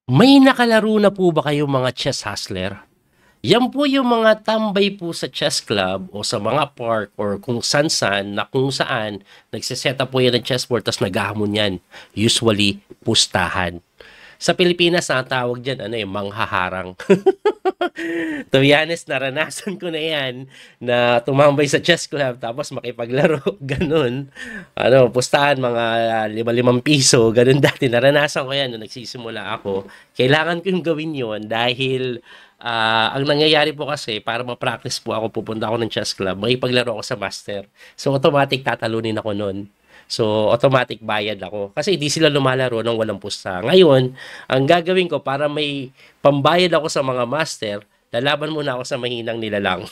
May nakalaro na po ba kayong mga chess hustler? Yan po yung mga tambay po sa chess club o sa mga park or kung san-san na kung saan nagsiset up po yan ng chessboard tapos naghahamon yan. Usually, pustahan. Sa Pilipinas, ang tawag dyan, manghaharang. To be honest, naranasan ko na yan na tumambay sa chess club tapos makipaglaro, ganun. Pustahan mga 5 piso, ganun dati. Naranasan ko yan nung nagsisimula ako. Kailangan ko yung gawin yon dahil ang nangyayari po kasi, para ma-practice po ako, pupunta ako ng chess club, makipaglaro ako sa master. So, automatic tatalunin ako nun. So, automatic bayad ako. Kasi di sila lumalaro ng walang pusta. Ngayon, ang gagawin ko para may pambayad ako sa mga master, lalaban muna ako sa mahinang nilalang.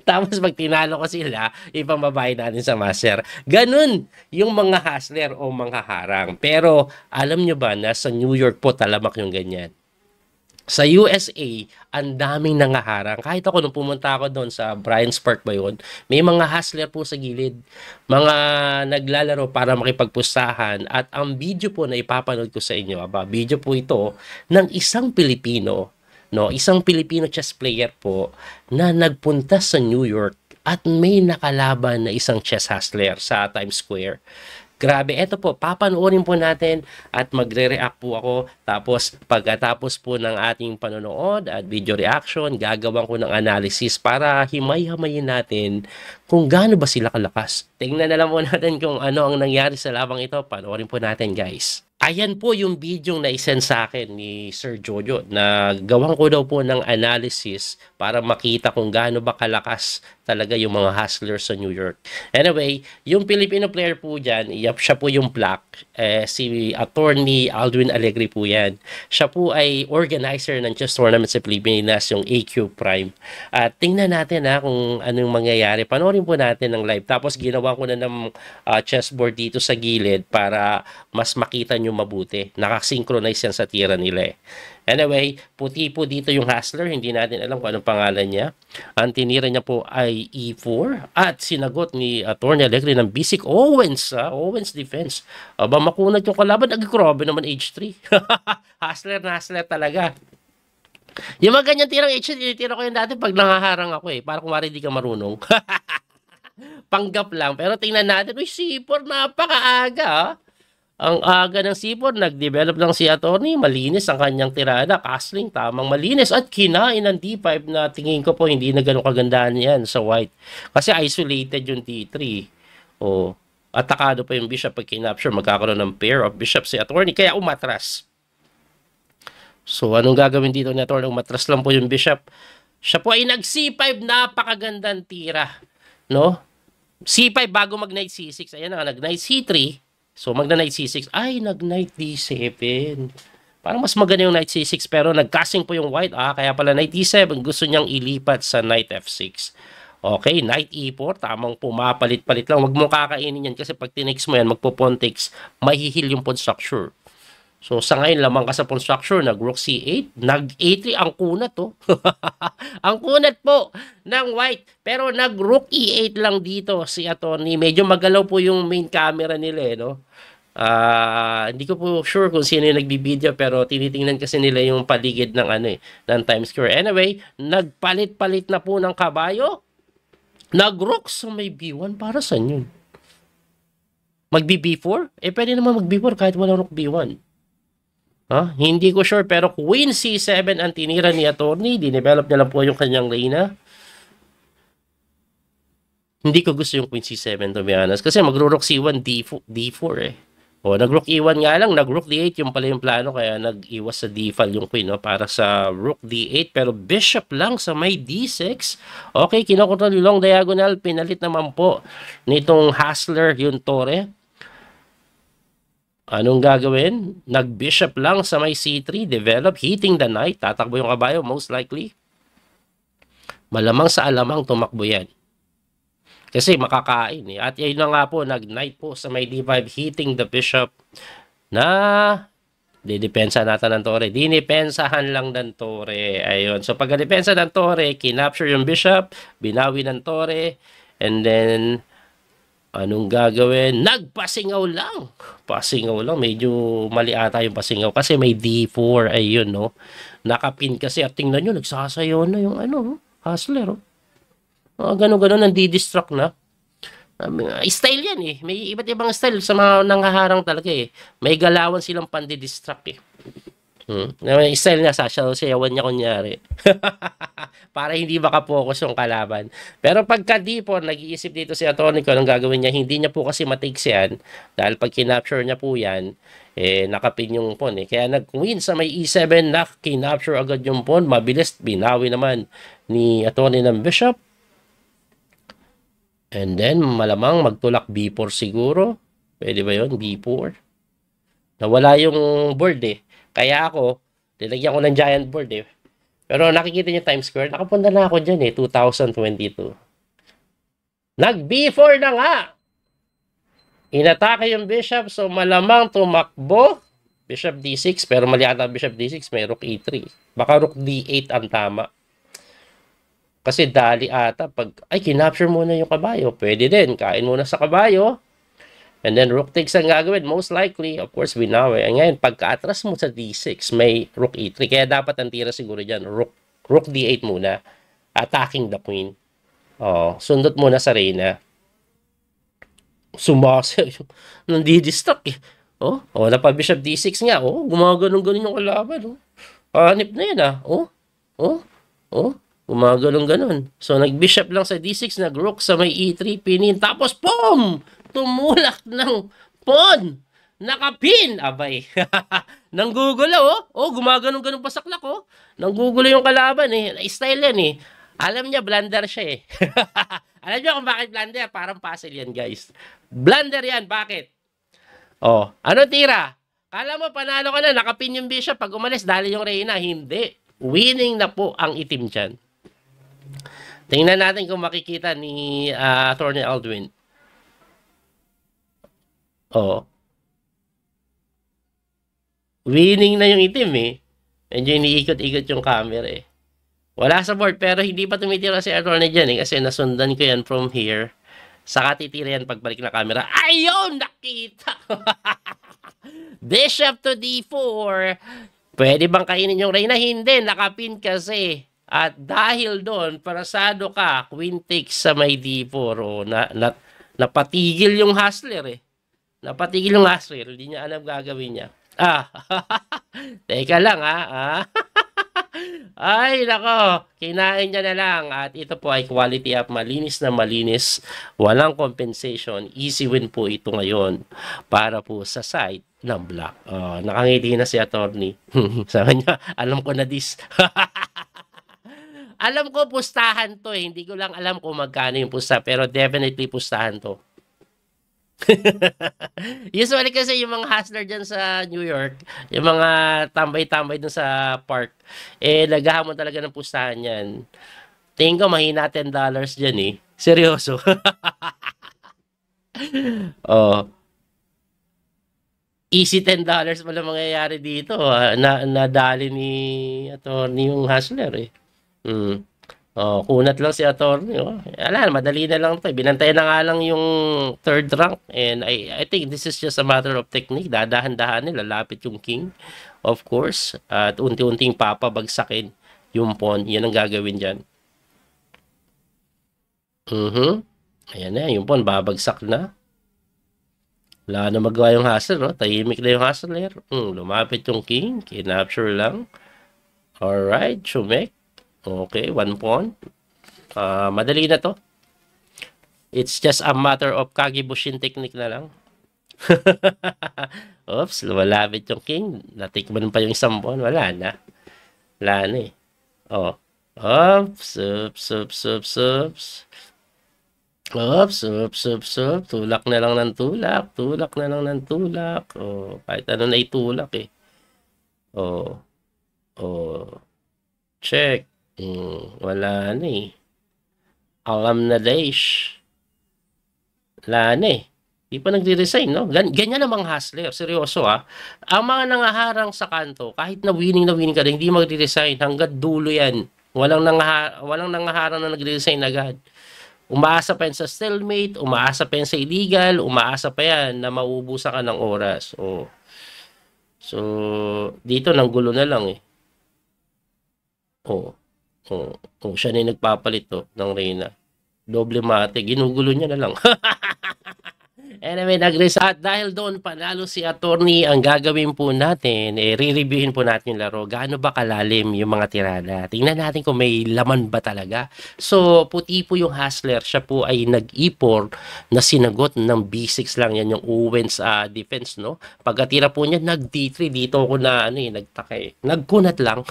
Tapos pag tinalo ko sila, ipambabayad natin sa master. Ganun yung mga hustler o mga harang. Pero alam nyo ba na sa New York po talamak yung ganyan? Sa USA, ang daming nangaharang. Kahit ako nung pumunta ako doon sa Bryant's Park ba yun, may mga hustler po sa gilid. Mga naglalaro para makipagpustahan. At ang video po na ipapanood ko sa inyo, video po ito ng isang Pilipino, no, isang Filipino chess player po na nagpunta sa New York at may nakalaban na isang chess hustler sa Times Square. Grabe, eto po, papanoorin po natin at magre-react po ako. Tapos, pagkatapos po ng ating panonood at video reaction, gagawan ko ng analysis para himay-hamayin natin kung gaano ba sila kalakas. Tingnan na lang po natin kung ano ang nangyari sa labang ito. Panoorin po natin, guys. Ayan po yung video na isend sa akin ni Sir Jojo na gawan ko daw po ng analysis para makita kung gaano ba kalakas talaga yung mga hustlers sa New York. Anyway, yung Filipino player po dyan, siya po yung black, si attorney Aldwin Alegre po yan. Siya po ay organizer ng chess tournament sa Pilipinas, yung AQ Prime. At tingnan natin kung anong mangyayari. Panoorin po natin ng live. Tapos ginawa ko na ng chessboard dito sa gilid para mas makita nyo mabuti. Nakasynchronize yan sa tira nila eh. Anyway, puti po dito yung hustler. Hindi natin alam kung anong pangalan niya. Ang tinira niya po ay E4 at sinagot ni Atty. Alegre ng basic Owens. Owens defense. Aba, makunat yung kalaban. Grabe naman H3. Hustler na hustler talaga. Yung mga ganyan tirang H3, tinitira ko yun dati pag nangaharang ako eh. Para kung wari di ka marunong. Panggap lang. Pero tingnan natin. Uy, C4, napakaaga. Ang aga ng C4, nag-develop lang si attorney, malinis ang kanyang tirada, castling, tamang malinis, at kinain ng D5 na tingin ko po hindi na ganun kagandahan yan sa white. Kasi isolated yung D3. O, atakado pa yung bishop pag kinapture, magkakaroon ng pair of bishop si attorney, kaya umatras. So, anong gagawin dito ni attorney? Umatras lang po yung bishop. Siya po ay nag-C5, napakagandang tira. No? C5 bago mag-knight C6. Ayan na, nag-knight C3. So, magna-knight C6. Ay, nag-knight D7. Parang mas maganda yung knight C6 pero nag-casting po yung white. Kaya pala knight D7. Gusto niyang ilipat sa knight F6. Okay, knight E4. Tamang pumapalit-palit lang. Huwag mo kakainin yan kasi pag tinix mo yan, magpo-pawn-takes, mahihil yung pawn structure. So, sa ngayon, lamang ka sa pawn structure, nag-rook C8, nag-A3, ang kunat, oh. Ang kunat po ng white. Pero nag-rook E8 lang dito si attorney. Medyo magalaw po yung main camera nila, no? Hindi ko po sure kung sino yung nagbibideo, pero tinitingnan kasi nila yung paligid ng ng Times Square. Anyway, nagpalit-palit na po ng kabayo. Nag-rook sa may B1. Para saan yun? Mag-B4? Pwede naman mag-B4 kahit walang rook B1. Hindi ko sure pero Queen C7 ang tinira ni attorney. Dinevelop niya lang po yung kanyang reyna. Hindi ko gusto yung Queen C7 to be honest. Kasi magro-rook C1, D4 eh. O, nag-rook E1 nga lang, nag-rook D8 yung pala yung plano. Kaya nag-iwas sa D-file yung Queen para sa rook D8. Pero bishop lang sa may D6. Okay, kinokontrol yung long diagonal. Pinalit naman po nitong hustler yung tore. Anong gagawin? Nag-bishop lang sa may C3, develop, hitting the knight. Tatakbo yung kabayo, most likely. Malamang sa alamang tumakbo yan. Kasi makakain eh. At yun na nga po, nag-knight po sa may D5, hitting the bishop na didepensa natin ng tore. Dinipensahan lang ng tore. Ayun. So pagka-depensa ng tore, kinapture yung bishop, binawi ng tore, and then Anong gagawin? Nagpasingaw lang. Pasingaw lang. Medyo mali ata yung pasingaw kasi may D4. Ayun, no? Nakapin kasi at tingnan nyo, nagsasayaw na yung ano, hustler. Oh. Ganun-ganun, nandi-distract na. Style yan eh. May iba't ibang style sa mga nangaharang talaga eh. May galawan silang pandi-distract eh. May style niya, sasayawan niya kunyari. Para hindi makapokus yung kalaban. Pero pagka di po, nag-iisip dito si Atty. Ko anong gagawin niya, hindi niya po kasi matakes yan. Dahil pag kinapture niya po yan, nakapin yung pawn eh. Kaya nag-win sa may E7 na kinapture agad yung pawn. Mabilis, binawi naman ni Atty. ng Bishop. And then, malamang magtulak B4 siguro. Pwede ba yun? B4. Nawala yung board eh. Kaya ako, nilagyan ko ng giant board eh. Pero nakikita niyo Times Square, nakapunta na ako dyan eh, 2022. Nag-B4 na nga! Inatake yung bishop, so malamang tumakbo. Bishop D6, pero mali ata bishop D6, may rook E3. Baka rook D8 ang tama. Kasi dali ata, pag, ay, kinapture muna yung kabayo. Pwede din, kain muna sa kabayo. And then, rook takes ang gagawin. Most likely, of course, binawi. And ngayon, pagka-atras mo sa D6, may rook E3. Kaya dapat ang tira siguro dyan, rook D8 muna. Attacking the queen. Oh, sundot muna sa reyna. Sumasayaw. Nandidistract eh. Oh, napa-bishop D6 nga. Oh, gumaganon-ganon yung kalaban. Oh. Hanip na yan ah. Oh. Gumaganon-ganon. So, nag-bishop lang sa D6, nag-rook sa may E3, pinin. Tapos, boom! Tumulak ng pawn. Nakapin. Abay. Nanggugulo, gumaganon-ganon pa saklak, Nanggugulo yung kalaban, eh. Style yan, eh. Alam niya, blunder siya, eh. Alam niyo kung bakit blunder? Parang puzzle yan, guys. Blunder yan. Bakit? Ano tira? Kala mo, panalo ka na. Nakapin yung bishop. Pag umalis, dali yung reyna. Hindi. Winning na po ang itim dyan. Tingnan natin kung makikita ni Atty. Aldwin. Winning na yung itim eh. Medyo iniikot-ikot yung camera eh. Wala sa board pero hindi pa tumitira si Atty. dyan eh. Kasi nasundan ko yan from here. Saka titira yan pagbalik na camera. Ayun! Nakita! Bishop to D4. Pwede bang kainin yung reyna? Hindi. Nakapin kasi. At dahil doon, parasado ka, queen takes sa may D4. Napatigil yung hustler eh. Napatigil yung hustler. Hindi niya alam gagawin niya. Teka lang Ay, nako. Kinain niya na lang. At ito po ay quality up. Malinis na malinis. Walang compensation. Easy win po ito ngayon. Para po sa side ng black. Nakangiti na si attorney. Sabi niya, alam ko na this. Alam ko pustahan to eh. Hindi ko lang alam kung magkano yung pusta. Pero definitely pustahan to. Usually kasi yung mga hustler dyan sa New York, yung mga tambay-tambay dun sa park, naghahamon talaga ng pustahan yan. Tingin ko mahina $10 dyan eh. Seryoso. Easy $10 pala mangyayari dito. Nadali ni attorney yung hustler eh. Kunat lang si attorney. Madali na lang to. Binantayan na nga lang yung third rank. And I think this is just a matter of technique. Dadahan-dahan lalapit yung king. Of course. At unti-unting papabagsakin yung pawn. Yan ang gagawin dyan. Ayan na. Yung pawn babagsak na. Wala na magawa yung hustler. Tahimik na yung hustler. Lumapit yung king. Kinapture lang. Alright. Chumek. Okay, 1 pawn. Madali na to. It's just a matter of Kagebushin technique na lang. Oops, lumalapit yung king. Natikman pa yung isang pawn. Wala na. Wala na eh. Oops. Tulak na lang ng tulak. Kahit ano na itulak eh. Check. Wala na eh. Alam na Daesh. Wala na eh. Di pa nagre-resign, no? Ganyan ang mga hustler. Seryoso Ang mga nangaharang sa kanto, kahit na winning ka na, hindi magre-resign. Hanggat dulo yan. Walang nangaharang na nagre-resign agad. Umaasa pa yan sa stalemate, umaasa pa yan sa illegal, umaasa pa yan na mauubusan ka ng oras. Oh. So, dito nanggulo na lang eh. Oh. Oh, siya na yung nagpapalit to ng Reyna. Doble mate, ginugulo niya na lang. Anyway, nag-reset dahil doon panalo si attorney. Ang gagawin po natin, re-reviewin po natin yung laro. Gaano ba kalalim yung mga tirada? Tingnan natin kung may laman ba talaga. So, puti po yung hustler. Siya po ay nag-ipor na sinagot ng B6 lang. Yan yung Owens defense, no? Pagkatira po niya, nag-D3. Dito ako na, nagtaka eh. Nagkunat lang.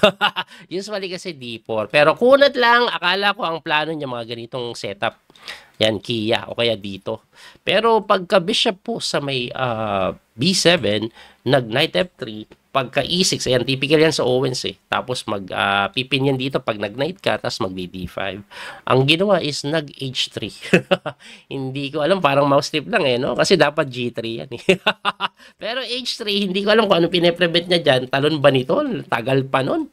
Usually kasi D4. Pero kunat lang, akala ko ang plano niya mga ganitong setup. Yan, Kia, o kaya dito. Pero pagka bishop po sa may B7, nag-knight F3, pagka E6, ayan, typical yan sa Owens eh. Tapos pipin yan dito pag nag-knight ka, tapos mag-D5. Ang ginawa is nag-H3. Hindi ko alam, parang mouse tip lang eh, no? Kasi dapat G3 yan eh. Pero H3, hindi ko alam kung ano pinaprevent niya dyan. Talon ba nito? Tagal pa nun.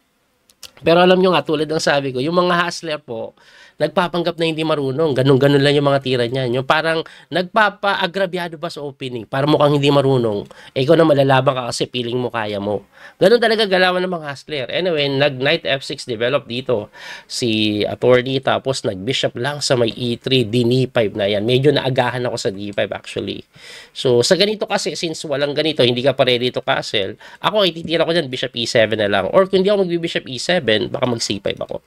Pero alam nyo nga, tulad ng sabi ko, yung mga hustler po, nagpapanggap na hindi marunong. Ganun-ganun lang yung mga tira niya. Yung parang nagpapa-agrabyado ba sa opening? Para mukhang hindi marunong. Ikaw na malalaban ka kasi feeling mo kaya mo. Ganun talaga galawan ng mga hustler. Anyway, nag-knight F6 develop dito si attorney. Tapos nag-bishop lang sa may E3, D5 na yan. Medyo naagahan ako sa D5 actually. So, sa ganito kasi, since walang ganito, hindi ka pa ready to castle, ako ititira ko dyan, bishop E7 na lang. Or kung hindi ako mag-bishop E7, baka mag-C5 ako.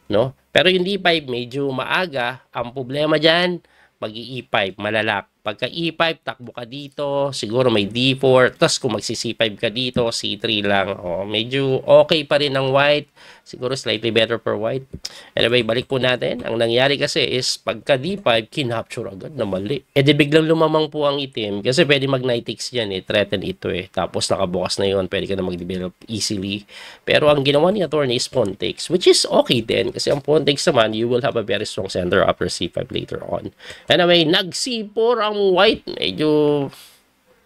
No? Pero yung D5 medyo maaga. Ang problema dyan, mag-E5, malalak. Pagka E5, takbo ka dito, siguro may D4, tapos kung magsi-C5 ka dito, C3 lang. Oh, medyo okay pa rin ang white. Siguro slightly better for white. Anyway, balik po natin. Ang nangyari kasi is pagka D5, kinapture agad na mali. E di biglang lumamang po ang itim kasi pwede mag-knight takes yan eh. Threaten ito eh. Tapos nakabukas na yun. Pwede ka na mag-develop easily. Pero ang ginawa ni attorney is pawn takes, which is okay din. Kasi ang pawn takes naman, you will have a very strong center after C5 later on. Anyway, nag-C4 ang white. Medyo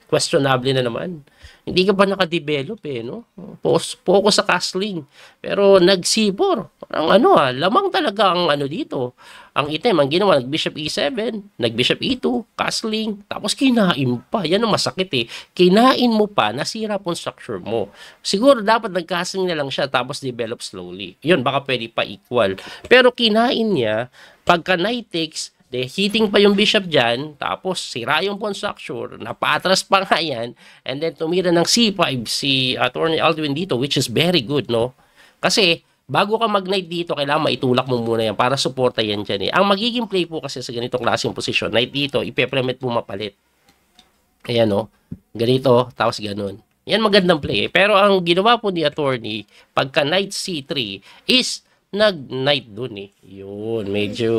questionable na naman. Hindi ka pa nakadevelop eh, no? Focus sa castling. Pero nag-C4. Parang lamang talaga ang dito. Ang item, ang ginawa, nag-bishop E7, nag-bishop E2, castling, tapos kinain pa. Yan ang masakit eh. Kinain mo pa, nasira po structure mo. Siguro dapat nag-castling na lang siya, tapos develop slowly. Yun, baka pwede pa equal. Pero kinain niya, pagka knight takes, hitting pa yung bishop dyan, tapos sira yung pawn structure, napatras pa nga yan, and then tumira ng C5 si attorney Aldwin dito, which is very good, no? Kasi, bago ka mag-knight dito, kailangan maitulak mo muna yan para suporta yan dyan eh. Ang magiging play po kasi sa ganitong klaseng posisyon, knight dito, ipe-permit mo mapalit. Ayan, no? Ganito, tapos ganun. Yan magandang play eh. Pero ang ginawa po ni attorney, pagka knight C3, is nag-knight dun eh. Yun, medyo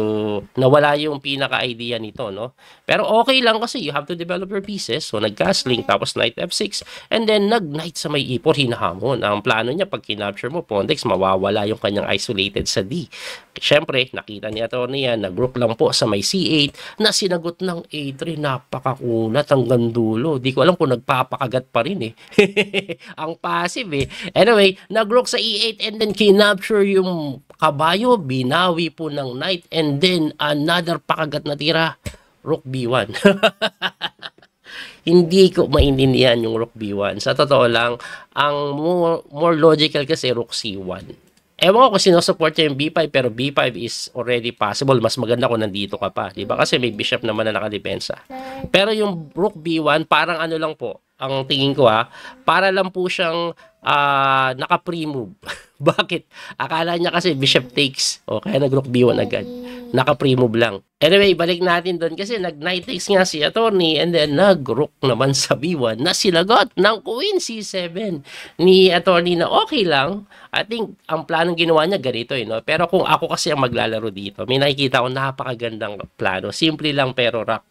nawala yung pinaka-idea nito, no? Pero okay lang kasi you have to develop your pieces. So, nag-castling, tapos knight F6, and then nag-knight sa may E4, hinahamon. Ang plano niya, pag kinapture mo, pawn takes, mawawala yung kanyang isolated sa D. Siyempre, nakita niya ito niya, nag-group lang po sa may C8, na sinagot ng A3, napakakunat hanggang dulo. Di ko alam kung nagpapakagat pa rin eh. Ang passive eh. Anyway, nag-rook sa E8, and then kinapture yung kabayo, binawi po ng knight, and then another pakagat na tira, rook B1. Hindi ko maintindihan yung rook B1. Sa totoo lang, ang more logical kasi rook C1. Ewan ko kung sinusupport niya yung B5, pero B5 is already possible. Mas maganda kung nandito ka pa. Diba? Kasi may bishop naman na nakadepensa. Pero yung rook B1, parang lang po. Ang tingin ko para lang po siyang naka-pre-move. Bakit? Akala niya kasi bishop takes. O kaya nag-rook B1 agad. Naka-pre-move lang. Anyway, balik natin doon kasi nag-knight takes nga si attorney, and then nag-rook naman sa B1 na silagot ng queen C7 ni attorney na okay lang. I think ang planong ginawa niya ganito no? Pero kung ako kasi ang maglalaro dito, may nakikita ko napakagandang plano. Simple lang pero rock.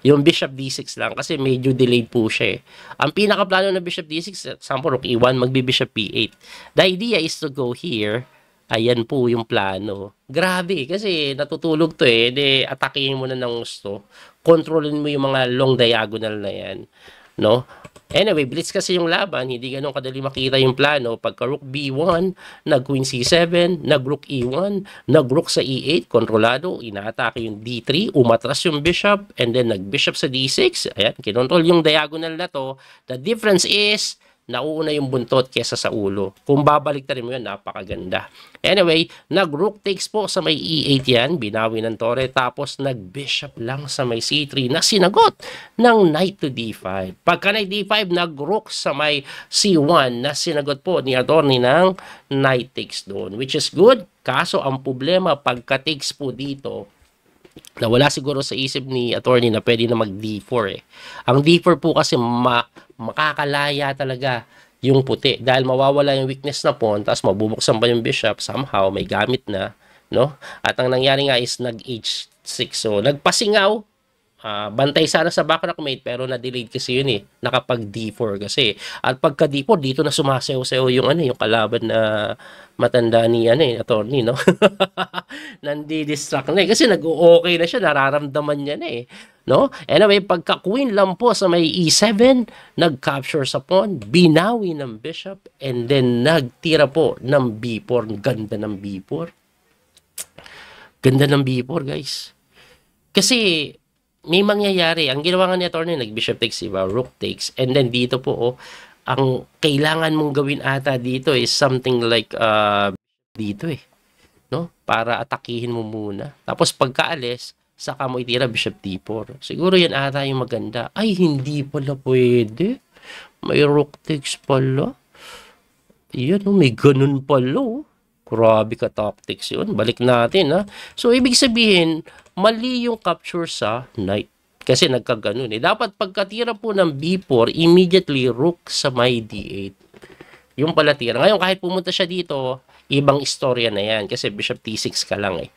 Yung bishop D6 lang kasi medyo delayed po siya eh. Ang pinaka-plano ng bishop D6, example rook E1, magbi-bishop P8. The idea is to go here. Ayan po yung plano. Grabe, kasi natutulog to eh. De, atakihin mo na ng gusto. Kontrolin mo yung mga long diagonal na yan. No? Anyway, blitz kasi yung laban, hindi ganun kadali makita yung plano. Pagka rook B1, nag-queen C7, nag-rook E1, nag-rook sa E8, kontrolado, inaatake yung D3, umatras yung bishop, and then nag-bishop sa D6. Ayan, kinontrol yung diagonal na to. The difference is, nauuna yung buntot kesa sa ulo. Kung babalik mo yun, napakaganda. Anyway, nag-rook takes po sa may E8 yan, binawi ng tore, tapos nag-bishop lang sa may C3 na sinagot ng knight to D5. Pagka knight D5, nag-rook sa may C1 na sinagot po ni attorney ng knight takes doon, which is good. Kaso ang problema, pagka takes po dito, na wala siguro sa isip ni attorney na pwede na mag D4 eh. Ang D4 po kasi makakalaya talaga yung puti dahil mawawala yung weakness na pawn, tapos mabubuksan pa yung bishop, somehow may gamit na, no? At ang nangyari nga is nag H6, so nagpasingaw. Bantay sana sa backrock mate pero na-delayed kasi yun eh. Nakapag D4 kasi. At pagka D4 dito na sumasayaw-sayaw yung yung kalaban na matanda ni attorney, no? Nandi-distract na eh. Kasi nag-okay na siya, nararamdaman niya na eh. No? Anyway, pagka queen lang po sa may E7, nag-capture sa pawn, binawi ng bishop, and then nagtira po ng B4. Ganda ng B4. Ganda ng B4, guys. Kasi may mangyayari. Ang ginawa nga ni attorney, nag-bishop takes, diba? Rook takes. And then dito po, ang kailangan mong gawin ata dito is something like dito eh. No? Para atakihin mo muna. Tapos pagkaalis, saka mo itira bishop d4. Siguro yan ata yung maganda. Ay, hindi pala pwede. May rook takes pala. Yan, may ganun pala. Grabe ka tactics yun. Balik natin, ha. So, ibig sabihin, mali yung capture sa knight. Kasi nagkaganon eh. Dapat pagkatira po ng B4, immediately rook sa may D8. Yung pala tira. Ngayon, kahit pumunta siya dito, ibang istorya na yan. Kasi bishop T6 ka lang eh.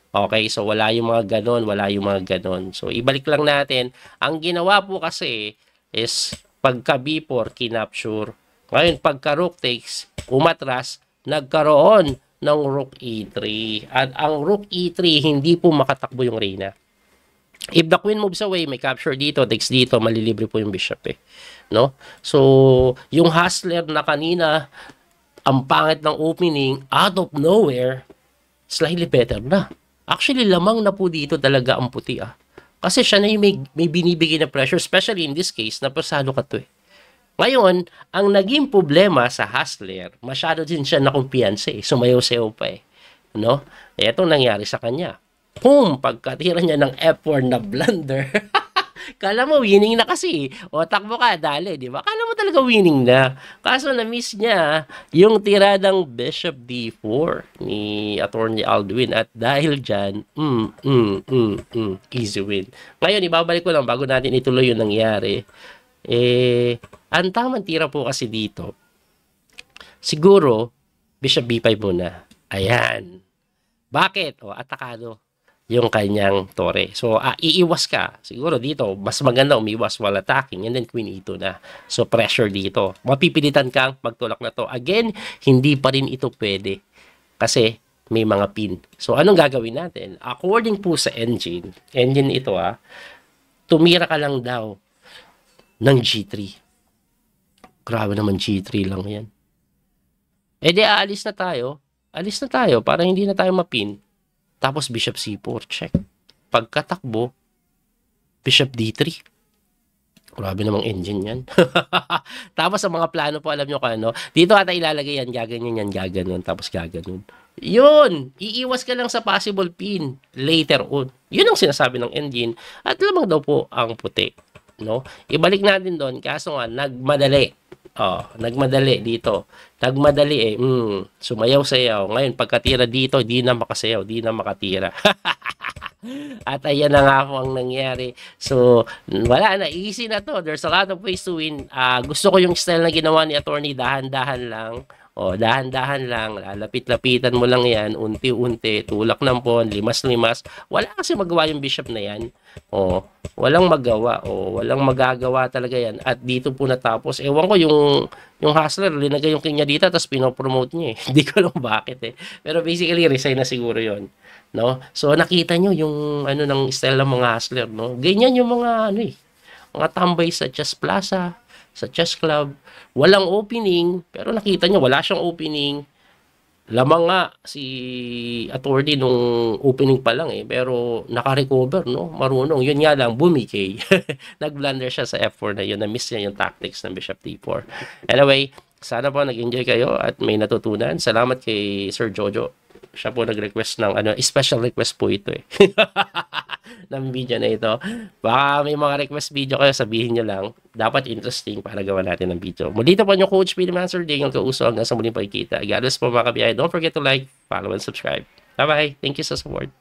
Okay, so wala yung mga ganon, wala yung mga ganon. So, ibalik lang natin. Ang ginawa po kasi is pagka B4, kinapture. Ngayon, pagka rook takes, umatras, nagkaroon ng rook E3. At ang rook E3, hindi po makatakbo yung reyna. If the queen moves away, may capture dito, takes dito, malilibre po yung bishop eh. No? So, yung hustler na kanina, ang pangit ng opening, out of nowhere, slightly better na. Actually, lamang na po dito talaga ang puti ah. Kasi siya na yung may binibigay na pressure, especially in this case, na pasado ka to eh. Ngayon, ang naging problema sa hustler, masyado din siya nakumpiyansa eh. Sumayaw-sayaw pa eh. No? Ito nangyari sa kanya. Boom! Pagkatira niya ng F4 na blunder. Kala mo winning na kasi. O takbo ka, dali, di ba? Kala mo talaga winning na. Kaso na-miss niya yung tiradang Bishop D4 ni Attorney Aldwin. At dahil dyan, easy win. Ngayon, ibabalik ko lang bago natin ituloy yung nangyari. Ang tamang tira po kasi dito, siguro, Bishop B5 muna. Ayan. Bakit? O, atakado yung kanyang tore. So, iiwas ka. Siguro dito, mas maganda umiwas while attacking and then queen e2 na. So, pressure dito. Mapipilitan kang magtulak na to. Again, hindi pa rin ito pwede. Kasi, may mga pin. So, anong gagawin natin? According po sa engine ito tumira ka lang daw ng G3. Grabe naman G3 lang yan. Di aalis na tayo. Alis na tayo para hindi na tayo mapin. Tapos Bishop C4, check. Pagkatakbo, Bishop D3. Grabe namang engine yan. Tapos ang mga plano po, alam nyo kung ano, dito ata ilalagay yan, gaganyan yan, gaganon, tapos gaganon. Yun! Iiwas ka lang sa possible pin later on. Yun ang sinasabi ng engine. At lamang daw po ang puti. No? Ibalik natin doon, kaso nga, nagmadali. Nagmadali dito. Nagmadali sumayaw-sayaw. Ngayon, pagkatira dito, di na makasayaw, di na makatira. At ayan na nga po ang nangyari. So, wala na. Easy na to. There's a lot of ways to win. Gusto ko yung style na ginawa ni attorney. Dahan-dahan lang. Dahan-dahan lang. Lapit-lapitan mo lang yan. Unti-unti. Tulak ng pawn. Limas-limas. Wala kasi magawa yung bishop na yan. Walang magawa. Walang magagawa talaga yan. At dito po natapos. Ewan ko yung hustler. Linagay yung king niya dito. Tapos pinopromote niya eh. Hindi ko lang bakit eh. Pero basically, resign na siguro yon. No? So, nakita nyo yung ng style ng mga hustler. No? Ganyan yung mga mga tambay sa Chess Plaza. sa chess club. Walang opening, pero nakita nyo, wala siyang opening. Lamang nga si attorney nung opening pa lang eh, pero naka-recover, no? Marunong. Yun nga lang, bumikay. Nag-blunder siya sa F4 na yun. Na-miss niya yung tactics ng Bishop D4. Anyway, sana po nag-enjoy kayo at may natutunan. Salamat kay Sir Jojo. Siya po nag-request ng special request po ito eh. ng video na ito. Baka may mga request video kayo, sabihin nyo lang. Dapat interesting para gawa natin ng video. Muli po yung Coach Billy Master Day, yung kauso hanggang sa muling pagkikita. God bless po mga kabiyahe. Don't forget to like, follow, and subscribe. Bye-bye. Thank you sa support.